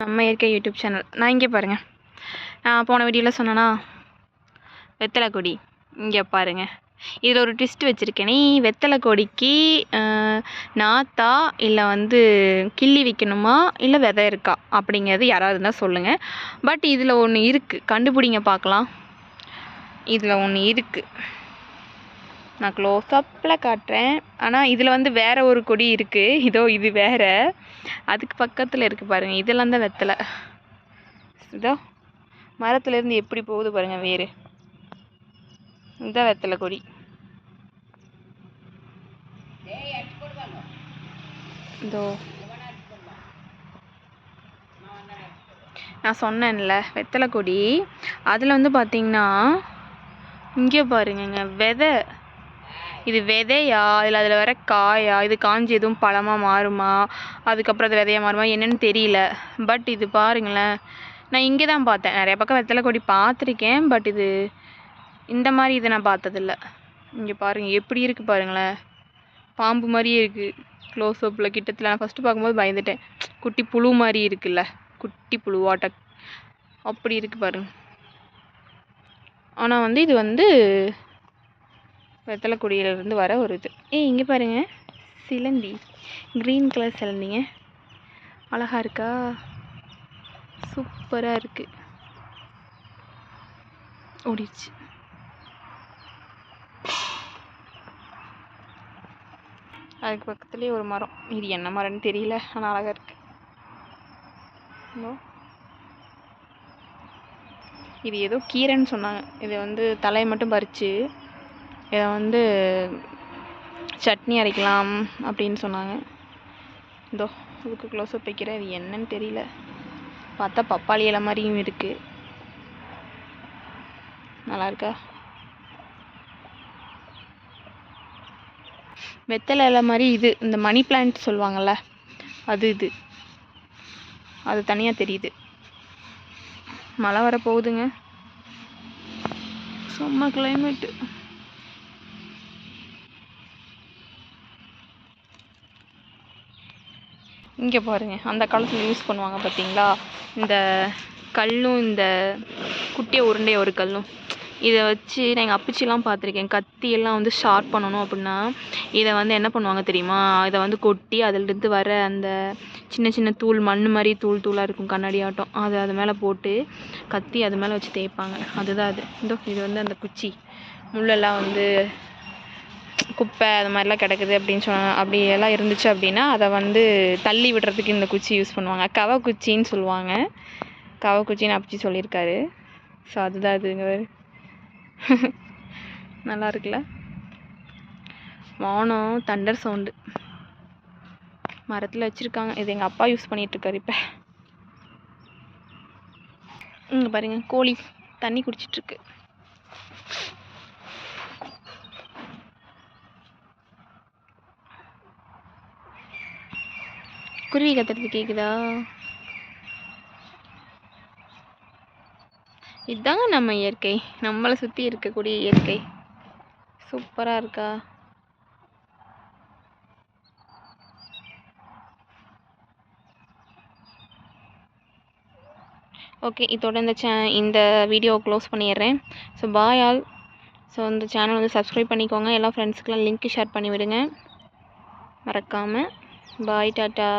நம்ம இயற்கை YouTube channel. நான் இங்கே பாருங்கள், நான் போன வீடியோவில் சொன்னேன்னா வெத்தலை கொடி. இங்கே பாருங்கள், இதில் ஒரு ட்விஸ்ட் வச்சுருக்கேனே. வெத்தலை கொடிக்கு நாத்தா இல்லை கிள்ளி வைக்கணுமா இல்லை விதை இருக்கா அப்படிங்கிறது யாராவது இருந்தால் சொல்லுங்கள். பட் இதில் ஒன்று இருக்குது, கண்டுபிடிங்க பார்க்கலாம். இதில் ஒன்று இருக்குது, நான் க்ளோஸ்அப்பில் காட்டுறேன். ஆனால் இதில் வேறு ஒரு கொடி இருக்குது. இதோ இது வேறு, அதுக்கு பக்கத்தில் இருக்குது பாருங்கள். இதெல்லாம் தான் வெத்தலை. இதோ மரத்துலேருந்து எப்படி போகுது பாருங்கள் வேறு. இதுதான் வெத்தலை கொடி. இதோ நான் சொன்னேன்ல வெத்தலை கொடி. அதில் பார்த்தீங்கன்னா இங்கே பாருங்கங்க விதை. இது விதையா இல்லை அதில் வர காயா? இது காஞ்சி எதுவும் பழமாக மாறுமா, அதுக்கப்புறம் அது விதையாக மாறுமா என்னன்னு தெரியல. பட் இது பாருங்களேன், நான் இங்கே தான் பார்த்தேன். நிறைய பக்கம் வெத்தலை கொடி பார்த்துருக்கேன், பட் இது இந்த மாதிரி இதை நான் பார்த்ததில்ல. இங்கே பாருங்கள் எப்படி இருக்குது பாருங்களேன், பாம்பு மாதிரியே இருக்குது. க்ளோஸ்அப்பில் கிட்டத்தில் நான் ஃபஸ்ட்டு பார்க்கும்போது பயந்துட்டேன். குட்டி புழு மாதிரி இருக்குல்ல, குட்டி புழுவாட்ட அப்படி இருக்குது பாருங்க. ஆனால் இது வெத்தலை கொடியிலிருந்து வர ஒரு இது. இங்கே பாருங்கள், சிலந்தி, க்ரீன் கலர் சிலந்திங்க, அழகாக இருக்கா? சூப்பராக இருக்குது. ஓடிடுச்சு. அதுக்கு பக்கத்துலேயே ஒரு மரம். இது என்ன மரம்னு தெரியல, ஆனால் அழகாக இருக்குது. இது ஏதோ கீரைன்னு சொன்னாங்க. இது தலையை மட்டும் பறித்து இதை சட்னி அரைக்கலாம் அப்படின்னு சொன்னாங்க. இதோ இதுக்கு க்ளோஸ்அப் வைக்கிறேன். இது என்னன்னு தெரியல, பார்த்தா பப்பாளி இலை மாதிரியும் இருக்குது. நல்லா இருக்கா? வெத்தலை இலை மாதிரி இது இந்த மணி பிளான்ட் சொல்லுவாங்கள்ல, இது அது தனியாக தெரியுது. மழை வர போகுதுங்க, செம்ம கிளைமேட்டு. இங்கே பாருங்கள், அந்த காலத்தில் யூஸ் பண்ணுவாங்க பார்த்தீங்களா, இந்த கல்லும் இந்த குட்டியை உருண்டைய ஒரு கல்லும். இதை வச்சு நான் எங்கள் அப்பச்சிலாம் பார்த்துருக்கேன். கத்தியெல்லாம் ஷார்ப் பண்ணணும் அப்படின்னா இதை என்ன பண்ணுவாங்க தெரியுமா? இதை கொட்டி அதிலிருந்து வர அந்த சின்ன சின்ன தூள், மண் மாதிரி தூளாக இருக்கும், கண்ணாடி ஆட்டம். அது மேலே போட்டு கத்தி அது மேலே வச்சு தேய்ப்பாங்க. அதுதான் அது. இது அந்த குச்சி, முள்ளெல்லாம் குப்பை அது மாதிரிலாம் கிடக்குது அப்படின்னு சொன்னாங்க. அப்படி எல்லாம் இருந்துச்சு அப்படின்னா அதை தள்ளி விடுறதுக்கு இந்த குச்சி யூஸ் பண்ணுவாங்க. கவ குச்சின்னு சொல்லுவாங்க. கவ குச்சின்னு அப்பச்சி சொல்லியிருக்காரு. ஸோ அதுதான் இதுங்க. நல்லா இருக்குல்ல? வானம் தண்டர் சவுண்டு. மரத்தில் வச்சுருக்காங்க. இது எங்கள் அப்பா யூஸ் பண்ணிகிட்ருக்காரு இப்போ. இங்கே பாருங்க, கோழி தண்ணி குடிச்சிட்ருக்கு. குருவி கத்துறது கேட்குதா? இதுதாங்க நம்ம இயற்கை, நம்மளை சுற்றி இருக்கக்கூடிய இயற்கை. சூப்பராக இருக்கா? ஓகே, இதோட இந்த வீடியோவை க்ளோஸ் பண்ணிடுறேன். So bye all. ஸோ இந்த சேனல் சப்ஸ்கிரைப் பண்ணிக்கோங்க. எல்லா ஃப்ரெண்ட்ஸுக்கெலாம் லிங்க் ஷேர் பண்ணி விடுங்க மறக்காமல். பாய், டாட்டா.